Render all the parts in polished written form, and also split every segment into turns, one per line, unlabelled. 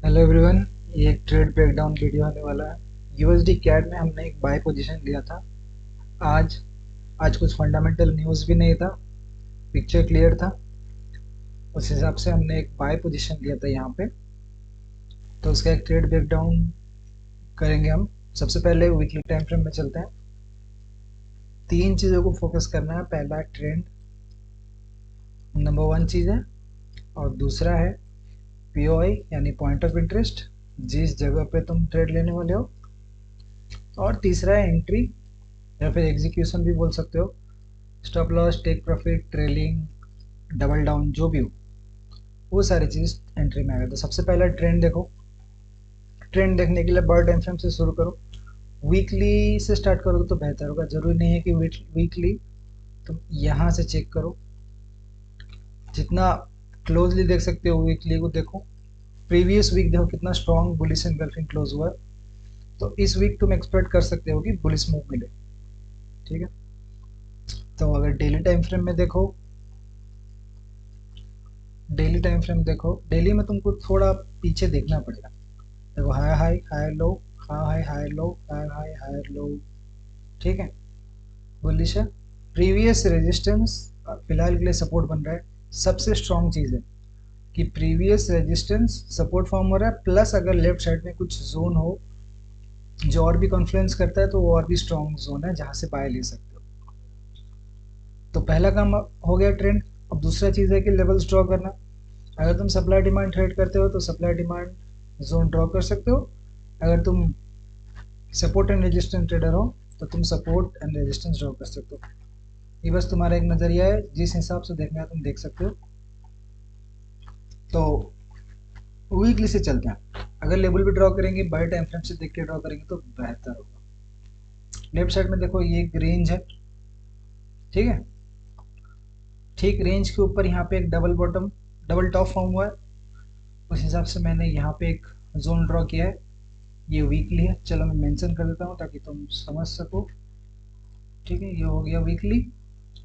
Hello everyone. ये एक trade breakdown video होने वाला है। यूएसडी कैड में हमने एक बाय पोजीशन लिया था। आज आज कुछ फंडामेंटल न्यूज़ भी नहीं था, पिक्चर क्लियर था। उस हिसाब से हमने एक बाय पोजीशन लिया था यहाँ पे। तो उसका एक ट्रेड ब्रेकडाउन करेंगे हम। सबसे पहले वीकली टाइम फ्रेम में चलते हैं। तीन चीज़ों को फोकस करना है। पहला ट्रेंड, नंबर वन चीज़ है। और दूसरा है पीओआई यानी पॉइंट ऑफ इंटरेस्ट, जिस जगह पे तुम ट्रेड लेने वाले हो। और तीसरा है एंट्री या फिर एग्जीक्यूशन भी बोल सकते हो। Stop loss, take profit, trailing, double down, जो भी हो वो सारी चीज़ एंट्री में आएगा। तो सबसे पहला ट्रेंड देखो। ट्रेंड देखने के लिए बर्ड टाइम फ्रेम से शुरू करो। वीकली से स्टार्ट करोगे तो बेहतर होगा। जरूरी नहीं है कि वीकली तुम यहाँ से चेक करो। जितना क्लोजली देख सकते हो वीकली को देखो। प्रीवियस वीक देखो कितना स्ट्रॉन्ग बुलिश एनगल्फिंग क्लोज हुआ है। तो इस वीक तुम एक्सपेक्ट कर सकते हो कि बुलिश मूव मिले। ठीक है। तो अगर डेली टाइम फ्रेम में देखो, डेली में तुमको थोड़ा पीछे देखना पड़ेगा। देखो high high high low, high high high low, high high high low. ठीक है। बुलिश है। प्रीवियस रेजिस्टेंस फिलहाल के लिए सपोर्ट बन रहा है। सबसे स्ट्रॉन्ग चीज़ है कि प्रीवियस रेजिस्टेंस सपोर्ट फॉर्म हो रहा है, प्लस अगर लेफ्ट साइड में कुछ जोन हो जो और भी कॉन्फ्लुएंस करता है तो वो और भी स्ट्रॉन्ग जोन है जहाँ से बाय ले सकते हो। तो पहला काम हो गया ट्रेंड। अब दूसरा चीज़ है कि लेवल्स ड्रॉ करना। अगर तुम सप्लाई डिमांड ट्रेड करते हो तो सप्लाई डिमांड जोन ड्रॉ कर सकते हो। अगर तुम सपोर्ट एंड रेजिस्टेंस ट्रेडर हो तो तुम सपोर्ट एंड रेजिस्टेंस ड्रॉ कर सकते हो। ये बस तुम्हारा एक नज़रिया है, जिस हिसाब से देखना है तुम देख सकते हो। तो वीकली से चलते हैं। अगर लेवल भी ड्रॉ करेंगे बाय टाइम फ्रेम से देख के ड्रॉ करेंगे तो बेहतर होगा। लेफ्ट साइड में देखो ये एक रेंज है। ठीक है। ठीक रेंज के ऊपर यहाँ पे एक डबल टॉप फॉर्म हुआ है। उस हिसाब से मैंने यहाँ पे एक जोन ड्रॉ किया है। ये वीकली है। चलो मैं मेंशन कर देता हूँ ताकि तुम समझ सको। ठीक है, ये हो गया वीकली।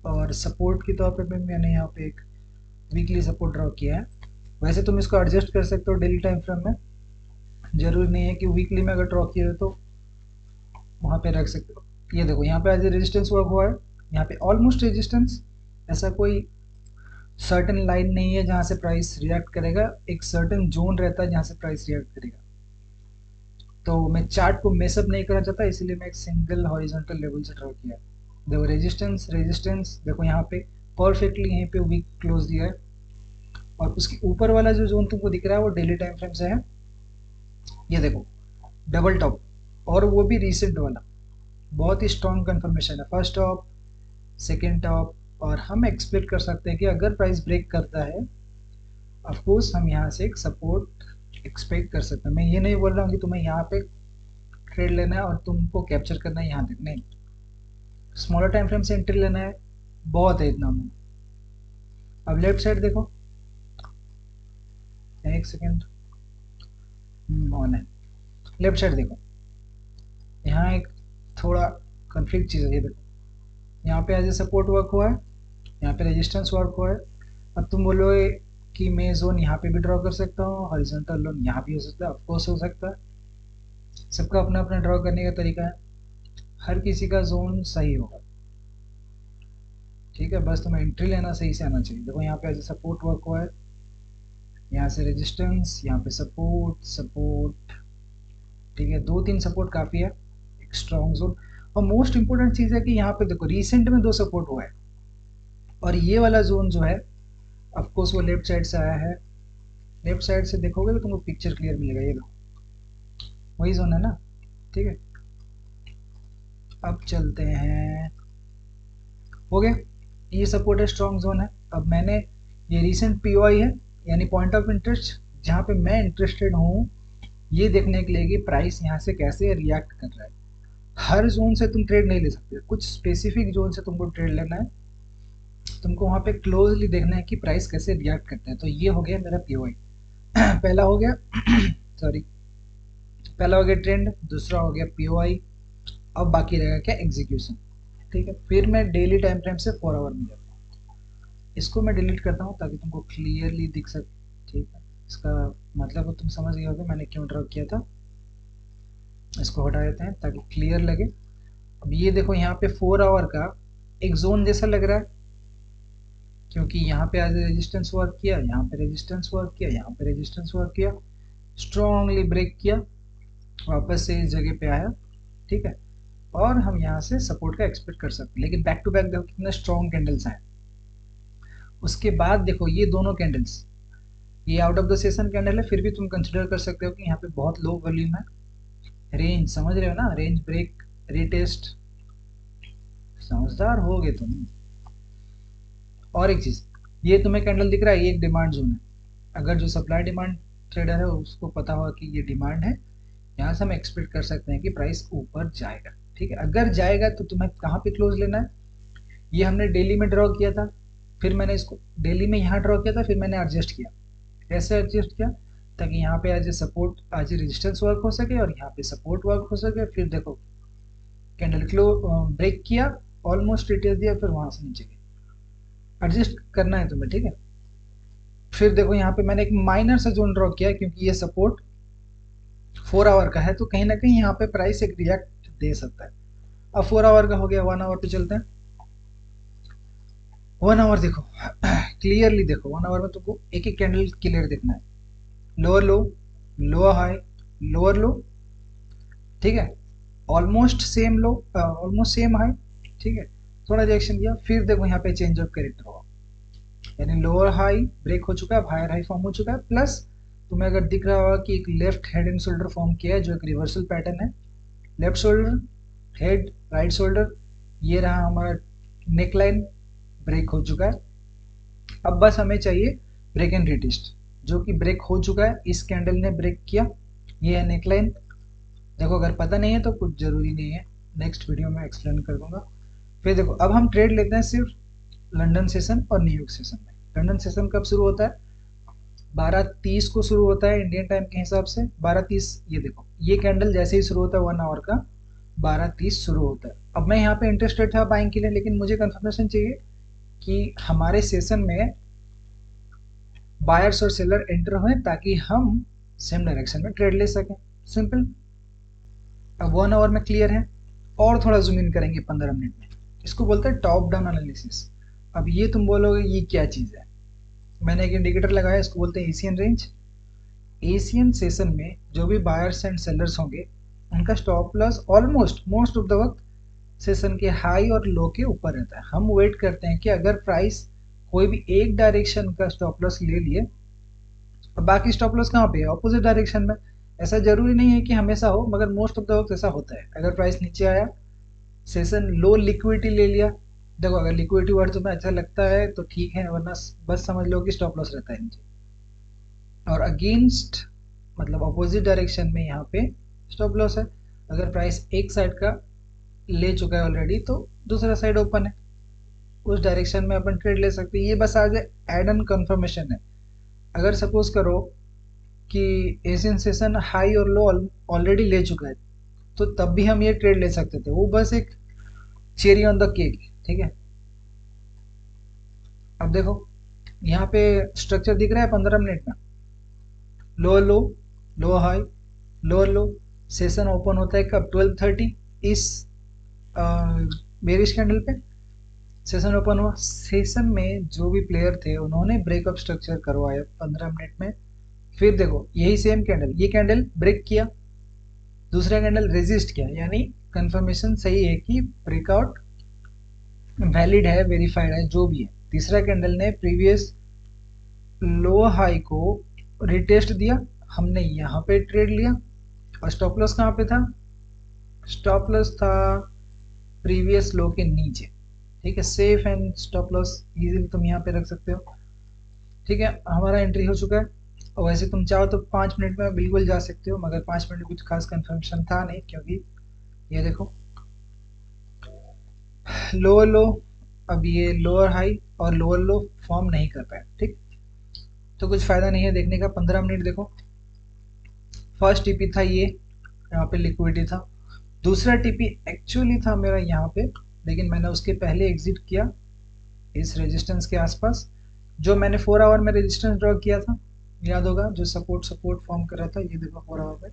और सपोर्ट के तौर पे मैंने यहाँ पे एक वीकली सपोर्ट ड्रॉ किया है। वैसे तुम इसको एडजस्ट कर सकते हो डेली टाइम फ्रेम में। जरूरी नहीं है कि वीकली में अगर ड्रॉ किए हो तो वहाँ पे रख सकते हो। ये देखो यहाँ पे एज ए रेजिस्टेंस वर्क हुआ है। यहाँ पे ऑलमोस्ट रेजिस्टेंस। ऐसा कोई सर्टेन लाइन नहीं है जहाँ से प्राइस रिएक्ट करेगा। एक सर्टेन जोन रहता है जहाँ से प्राइस रिएक्ट करेगा। तो मैं चार्ट को मेसअप नहीं करना चाहता, इसीलिए मैं एक सिंगल हॉरिजॉन्टल लेवल से ड्रॉ किया। देखो रेजिस्टेंस रेजिस्टेंस देखो यहाँ पे परफेक्टली यहीं पे वीक क्लोज दिया है। और उसके ऊपर वाला जो जोन तुमको दिख रहा है वो डेली टाइम फ्रेम से है। ये देखो डबल टॉप, और वो भी रिसेंट वाला। बहुत ही स्ट्रॉन्ग कंफर्मेशन है। First top, second top. और हम एक्सपेक्ट कर सकते हैं कि अगर प्राइस ब्रेक करता है ऑफ कोर्स हम यहाँ से एक सपोर्ट एक्सपेक्ट कर सकते हैं। मैं ये नहीं बोल रहा हूँ कि तुम्हें यहाँ पे ट्रेड लेना है और तुमको कैप्चर करना है यहाँ तक, नहीं। स्मॉलर टाइम फ्रेम से एंट्री लेना है, बहुत है इतना में। अब लेफ्ट साइड देखो, एक सेकेंड, ऑन है। लेफ्ट साइड देखो, यहाँ एक थोड़ा कन्फ्लिक्ट चीज़ है। ये देखो यहाँ पे एज ए सपोर्ट वर्क हुआ है, यहाँ पे रेजिस्टेंस वर्क हुआ है। अब तुम बोलोगे कि मैं जोन यहाँ पे भी ड्रॉ कर सकता हूँ, हॉरिजॉन्टल लोन यहाँ भी हो सकता है, ऑफकोर्स हो सकता है। सबका अपना अपना ड्रॉ करने का तरीका है। हर किसी का जोन सही होगा। ठीक है, बस तुम्हें एंट्री लेना सही से आना चाहिए। देखो यहाँ पे एज ए सपोर्ट वर्क हुआ है, यहाँ से रेजिस्टेंस, यहाँ पे सपोर्ट सपोर्ट। ठीक है, दो तीन सपोर्ट काफ़ी है, एक स्ट्रॉन्ग जोन। और मोस्ट इंपॉर्टेंट चीज़ है कि यहाँ पे देखो रिसेंट में दो सपोर्ट हुआ है। और ये वाला जोन जो है ऑफकोर्स वो लेफ्ट साइड से आया है। लेफ्ट साइड से देखोगे तो तुमको पिक्चर क्लियर मिलेगा। ये लो वही जोन है ना। ठीक है। अब चलते हैं। हो गया, ये सपोर्ट है, स्ट्रॉन्ग जोन है। अब मैंने ये रिसेंट पीओआई है यानी पॉइंट ऑफ इंटरेस्ट, जहाँ पे मैं इंटरेस्टेड हूँ ये देखने के लिए कि प्राइस यहाँ से कैसे रिएक्ट कर रहा है। हर जोन से तुम ट्रेड नहीं ले सकते, कुछ स्पेसिफिक जोन से तुमको ट्रेड लेना है। तुमको वहाँ पे क्लोजली देखना है कि प्राइस कैसे रिएक्ट करता है। तो ये हो गया मेरा पीओआई। पहला हो गया सॉरी, पहला हो गया ट्रेंड, दूसरा हो गया पीओआई। अब बाकी रहेगा क्या, एग्जीक्यूशन। ठीक है, फिर मैं डेली टाइम फ्रेम से 4 आवर में जाता हूँ। इसको मैं डिलीट करता हूँ ताकि तुमको क्लियरली दिख सके। ठीक है, इसका मतलब तुम समझ गए होगे मैंने क्यों ड्रॉ किया था। इसको हटा देते हैं ताकि क्लियर लगे। अब ये देखो यहाँ पे 4 आवर का एक जोन जैसा लग रहा है, क्योंकि यहाँ पे आज रेजिस्टेंस वर्क किया, यहाँ पे रेजिस्टेंस वर्क किया, यहाँ पे रेजिस्टेंस वर्क किया, स्ट्रॉन्गली ब्रेक किया, वापस से इस जगह पे आया। ठीक है, और हम यहाँ से सपोर्ट का एक्सपेक्ट कर सकते हैं। लेकिन बैक टू बैक देखो कितने स्ट्रॉन्ग कैंडल्स आए। उसके बाद देखो ये दोनों कैंडल्स, ये out of the session candle है, फिर भी तुम कंसिडर कर सकते हो कि यहाँ पे बहुत लो वॉल्यूम है। रेंज समझ रहे हो ना, रेंज ब्रेक रीटेस्ट, समझदार हो गए तुम। और एक चीज, ये तुम्हें कैंडल दिख रहा है, ये एक डिमांड जोन है। अगर जो सप्लाई डिमांड ट्रेडर है उसको पता होगा कि ये डिमांड है, यहाँ से हम एक्सपेक्ट कर सकते हैं कि प्राइस ऊपर जाएगा। ठीक है, अगर जाएगा तो तुम्हें कहाँ पे क्लोज लेना है, ये हमने डेली में ड्रॉ किया था, फिर मैंने इसको डेली में यहाँ ड्रॉ किया था, फिर मैंने एडजस्ट किया। कैसे एडजस्ट किया, ताकि यहाँ पे आज सपोर्ट, आज रेजिस्टेंस वर्क हो सके और यहाँ पे सपोर्ट वर्क हो सके। फिर देखो कैंडल क्लो ब्रेक किया, ऑलमोस्ट रिटेस्ट दिया, फिर वहां से नीचे गया। एडजस्ट करना है तुम्हें, ठीक है। फिर देखो यहाँ पे मैंने एक माइनर सा जोन ड्रॉ किया, क्योंकि ये सपोर्ट 4 आवर का है, तो कहीं ना कहीं यहाँ पे प्राइस एक रिएक्ट दे सकता है। अब 4 आवर का हो गया, 1 आवर पे चलते हैं। 1 आवर देखो क्लियरली देखो, 1 आवर में तुमको एक एक कैंडल क्लियर देखना है। लोअर लो, लोअर हाई, लोअर लो, ठीक है, ऑलमोस्ट सेम लो, ऑलमोस्ट सेम हाई, ठीक है, थोड़ा रिएक्शन दिया। फिर देखो यहाँ पे चेंज ऑफ कैरेक्टर होगा, यानी लोअर हाई ब्रेक हो चुका है, हायर हाई फॉर्म हो चुका है, प्लस तुम्हें अगर दिख रहा होगा कि एक left head and shoulder form किया है, जो एक रिवर्सल पैटर्न है। Left shoulder, head, right shoulder, ये रहा हमारा नेक लाइन, ब्रेक हो चुका है। अब बस हमें चाहिए ब्रेक एंड रिटेस्ट, जो कि ब्रेक हो चुका है, इस कैंडल ने ब्रेक किया। ये है नेक लाइन। देखो अगर पता नहीं है तो कुछ जरूरी नहीं है, नेक्स्ट वीडियो में एक्सप्लेन कर दूंगा। फिर देखो अब हम ट्रेड लेते हैं सिर्फ लंदन सेशन और न्यूयॉर्क सेशन में। लंदन सेशन कब शुरू होता है, 12:30 को शुरू होता है इंडियन टाइम के हिसाब से। 12:30, ये देखो ये कैंडल जैसे ही शुरू होता है 1 आवर का, 12:30 शुरू होता है। अब मैं यहाँ पे इंटरेस्टेड था बाइंग के लिए, लेकिन मुझे कंफर्मेशन चाहिए कि हमारे सेशन में बायर्स और सेलर एंटर हुए, ताकि हम सेम डायरेक्शन में ट्रेड ले सकें। सिंपल। अब 1 आवर में क्लियर है, और थोड़ा जूम इन करेंगे 15 मिनट में। इसको बोलते हैं टॉप डाउन एनालिसिस। अब ये तुम बोलोगे ये क्या चीज़ है, मैंने एक इंडिकेटर लगाया, इसको बोलते हैं एशियन रेंज। एशियन सेशन में जो भी बायर्स एंड सेलर्स होंगे, उनका stop loss almost most of the वक्त सेशन के हाई और लो के ऊपर रहता है। हम वेट करते हैं कि अगर प्राइस कोई भी एक डायरेक्शन का स्टॉप लॉस ले लिए, और बाकी स्टॉप लॉस कहाँ पे है, ऑपोजिट डायरेक्शन में। ऐसा जरूरी नहीं है कि हमेशा हो, मगर मोस्ट ऑफ द वक्त ऐसा होता है। अगर प्राइस नीचे आया, सेशन लो, लिक्विडिटी ले लिया। देखो अगर लिक्विडिटी वर्ड तुम्हें अच्छा लगता है तो ठीक है, वरना बस समझ लो कि स्टॉप लॉस रहता है नीचे। और अगेंस्ट मतलब अपोजिट डायरेक्शन में यहाँ पे स्टॉप लॉस है। अगर प्राइस एक साइड का ले चुका है ऑलरेडी, तो दूसरा साइड ओपन है, उस डायरेक्शन में अपन ट्रेड ले सकते हैं। ये बस आगे एड ऑन कंफर्मेशन है। अगर सपोज करो कि एशियन सेशन हाई और लो ऑलरेडी ले चुका है, तो तब भी हम ये ट्रेड ले सकते थे, वो बस एक चेरी ऑन द केक, ठीक है। अब देखो यहाँ पे स्ट्रक्चर दिख रहा है 15 मिनट में, लोअर लो, लोअर हाई, लोअर लो। सेशन ओपन होता है कब, 12:30 इस बेरिश कैंडल पे सेशन ओपन हुआ। सेशन में जो भी प्लेयर थे उन्होंने ब्रेकअप स्ट्रक्चर करवाया 15 मिनट में। फिर देखो यही सेम कैंडल, ये कैंडल ब्रेक किया, दूसरा कैंडल रेजिस्ट किया, यानी कंफर्मेशन सही है कि ब्रेकआउट वैलिड है, वेरीफाइड है, जो भी है। तीसरा कैंडल ने प्रीवियस लो हाई को रिटेस्ट दिया, हमने यहाँ पे ट्रेड लिया। और स्टॉप लॉस कहाँ पे था, स्टॉप लॉस था प्रीवियस लो के नीचे, ठीक है। Safe and stop loss easily तुम यहाँ पे रख सकते हो, ठीक है। हमारा एंट्री हो चुका है। और वैसे तुम चाहो तो 5 मिनट में बिल्कुल जा सकते हो, मगर 5 मिनट में कुछ खास कंफर्मेशन था नहीं, क्योंकि ये देखो लोअर लो, अब ये लोअर हाई और लोअर लो फॉर्म नहीं कर पाए, ठीक। तो कुछ फायदा नहीं है देखने का। 15 मिनट देखो, फर्स्ट टीपी था ये, यहाँ पे लिक्विडिटी था। दूसरा टीपी एक्चुअली था मेरा यहाँ पे, लेकिन मैंने उसके पहले एग्जिट किया इस रेजिस्टेंस के आसपास, जो मैंने 4 आवर में रेजिस्टेंस ड्रॉ किया था। याद होगा जो सपोर्ट फॉर्म कर रहा था, ये देखो हो रहा है,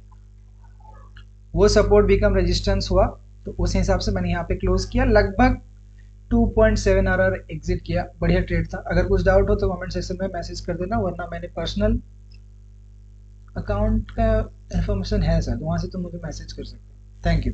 वो सपोर्ट बिकम रेजिस्टेंस हुआ, तो उस हिसाब से मैंने यहाँ पे क्लोज किया, लगभग 2.7 आर एग्जिट किया, बढ़िया ट्रेड था। अगर कुछ डाउट हो तो कमेंट सेक्शन में मैसेज कर देना, वरना मैंने पर्सनल अकाउंट का इन्फॉर्मेशन है सर, तो वहाँ से तुम मुझे मैसेज कर सकते हो। Thank you.